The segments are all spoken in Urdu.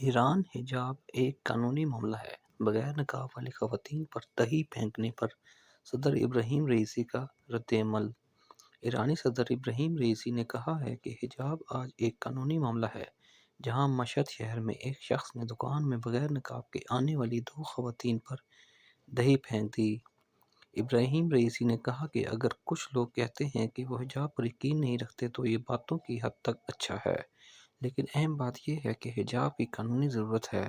ایران حجاب ایک قانونی معاملہ ہے۔ بغیر نقاب والی خواتین پر دہی پھینکنے پر صدر ابراہیم رئیسی کا ردعمل۔ ایرانی صدر ابراہیم رئیسی نے کہا ہے کہ حجاب آج ایک قانونی معاملہ ہے۔ جہاں مشہد شہر میں ایک شخص نے دکان میں بغیر نقاب کے آنے والی 2 خواتین پر دہی پھینک دی۔ ابراہیم رئیسی نے کہا کہ اگر کچھ لوگ کہتے ہیں کہ وہ حجاب پر یقین نہیں رکھتے تو یہ باتوں کی حد تک اچھا ہے، لیکن اہم بات یہ ہے کہ حجاب کی قانونی ضرورت ہے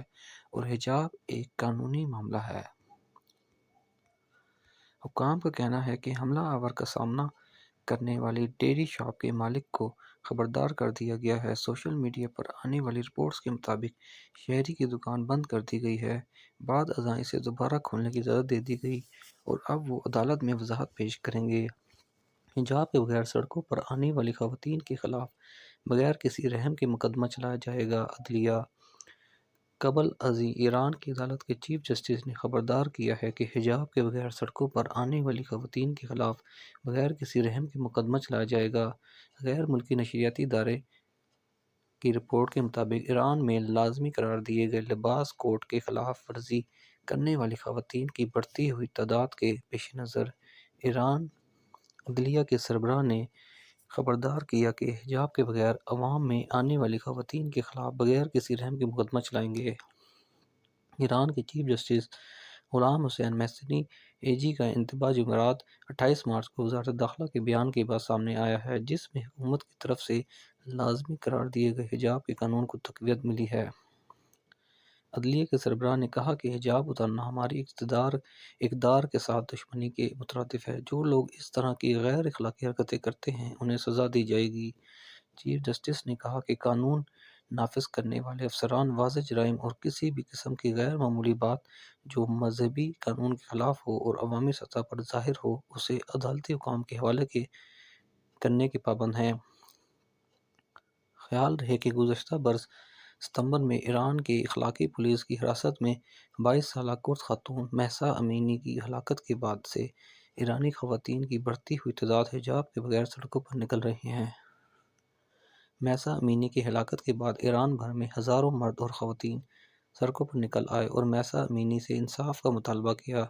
اور حجاب ایک قانونی معاملہ ہے۔ حکام کا کہنا ہے کہ حملہ آور کا سامنا کرنے والی ڈیری شاپ کے مالک کو خبردار کر دیا گیا ہے۔ سوشل میڈیا پر آنے والی رپورٹس کے مطابق شہری کی دکان بند کر دی گئی ہے۔ بعد ازاں اسے دوبارہ کھولنے کی اجازت دے دی گئی اور اب وہ عدالت میں وضاحت پیش کریں گے۔ حجاب کے بغیر سڑکوں پر آنے والی خواتین کے خلاف بغیر کسی رحم کے مقدمہ چلایا جائے گا۔ عدلیہ۔ قبل ازیں ایران کی عدالت کے چیف جسٹس نے خبردار کیا ہے کہ حجاب کے بغیر سڑکوں پر آنے والی خواتین کے خلاف بغیر کسی رحم کے مقدمہ چلایا جائے گا۔ غیر ملکی نشریاتی ادارے کی رپورٹ کے مطابق ایران میں لازمی قرار دیے گئے لباس کوڈ کی خلاف ورزی کرنے والی خواتین کی بڑھتی ہوئی تعداد کے پیش نظر ایران عدلیہ کے سربراہ نے خبردار کیا کہ حجاب کے بغیر عوام میں آنے والی خواتین کے خلاف بغیر کسی رحم کے مقدمہ چلائیں گے۔ ایران کے چیف جسٹس غلام حسین محصنی اے جی کا انتباہ جمعرات 28 مارچ کو وزارت داخلہ کے بیان کے بعد سامنے آیا ہے، جس میں حکومت کی طرف سے لازمی قرار دیے گئے حجاب کے قانون کو تقویت ملی ہے۔ عدلیہ کے سربراہ نے کہا کہ حجاب اتارنا ہماری اقدار کے ساتھ دشمنی کے مترادف ہے۔ جو لوگ اس طرح کی غیر اخلاقی حرکتیں کرتے ہیں انہیں سزا دی جائے گی۔ چیف جسٹس نے کہا کہ قانون نافذ کرنے والے افسران واضح جرائم اور کسی بھی قسم کی غیر معمولی بات جو مذہبی قانون کے خلاف ہو اور عوامی سطح پر ظاہر ہو اسے عدالتی حکام کے حوالے کرنے کے پابند ہیں۔ خیال رہے کہ گزشتہ برس ستمبر میں ایران کی اخلاقی پولیس کی حراست میں 22 سالہ کرد خاتون مہسا امینی کی ہلاکت کے بعد سے ایرانی خواتین کی بڑھتی ہوئی تعداد حجاب کے بغیر سڑکوں پر نکل رہی ہیں۔ مہسا امینی کی ہلاکت کے بعد ایران بھر میں ہزاروں مرد اور خواتین سڑکوں پر نکل آئے اور مہسا امینی سے انصاف کا مطالبہ کیا۔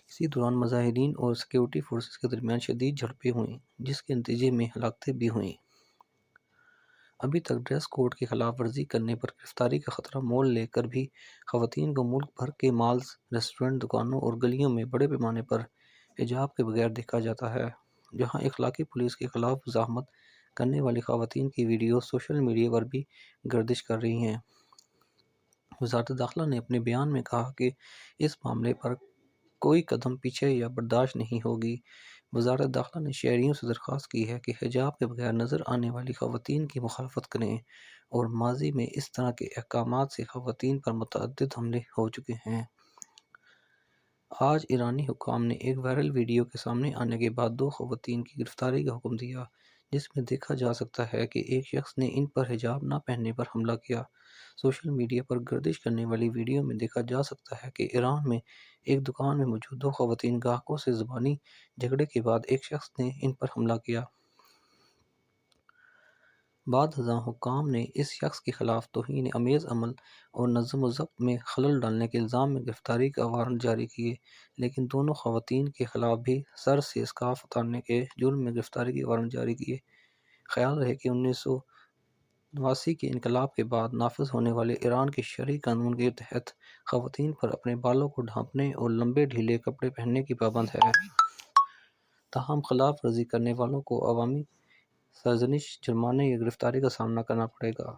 اسی دوران مظاہرین اور سیکورٹی فورسز کے درمیان شدید جھڑپیں ہوئیں، جس کے نتیجے میں ہلاکتیں بھی ہوئیں۔ ابھی تک ڈریس کوڈ کی خلاف ورزی کرنے پر گرفتاری کا خطرہ مول لے کر بھی خواتین کو ملک بھر کے مالز، ریسٹورنٹ، دکانوں اور گلیوں میں بڑے پیمانے پر حجاب کے بغیر دیکھا جاتا ہے۔ جہاں اخلاقی پولیس کے خلاف مزاحمت کرنے والی خواتین کی ویڈیوز سوشل میڈیا پر بھی گردش کر رہی ہیں۔ وزارت داخلہ نے اپنے بیان میں کہا کہ اس معاملے پر کوئی قدم پیچھے یا برداشت نہیں ہوگی۔ وزارت داخلہ نے شہریوں سے درخواست کی ہے کہ حجاب کے بغیر نظر آنے والی خواتین کی مخالفت کریں اور ماضی میں اس طرح کے احکامات سے خواتین پر متعدد حملے ہو چکے ہیں۔ آج ایرانی حکام نے ایک وائرل ویڈیو کے سامنے آنے کے بعد 2 خواتین کی گرفتاری کا حکم دیا، جس میں دیکھا جا سکتا ہے کہ ایک شخص نے ان پر حجاب نہ پہننے پر حملہ کیا۔ سوشل میڈیا پر گردش کرنے والی ویڈیو میں دیکھا جا سکتا ہے کہ ایران میں ایک دکان میں موجود 2 خواتین گاہکوں سے زبانی جھگڑے کے بعد ایک شخص نے ان پر حملہ کیا۔ بعد ازاں حکام نے اس شخص کے خلاف توہین آمیز عمل اور نظم و ضبط میں خلل ڈالنے کے الزام میں گرفتاری کا وارنٹ جاری کیے، لیکن دونوں خواتین کے خلاف بھی سر سے اسکارف اتارنے کے جرم میں گرفتاری کے وارنٹ جاری کیے۔ خیال رہے کہ 1989 کے انقلاب کے بعد نافذ ہونے والے ایران کے شرعی قانون کے تحت خواتین پر اپنے بالوں کو ڈھانپنے اور لمبے ڈھیلے کپڑے پہننے کی پابند ہے۔ تاہم خلاف ورزی کرنے والوں کو عوامی سرزنش، جرمانے یا گرفتاری کا سامنا کرنا پڑے گا۔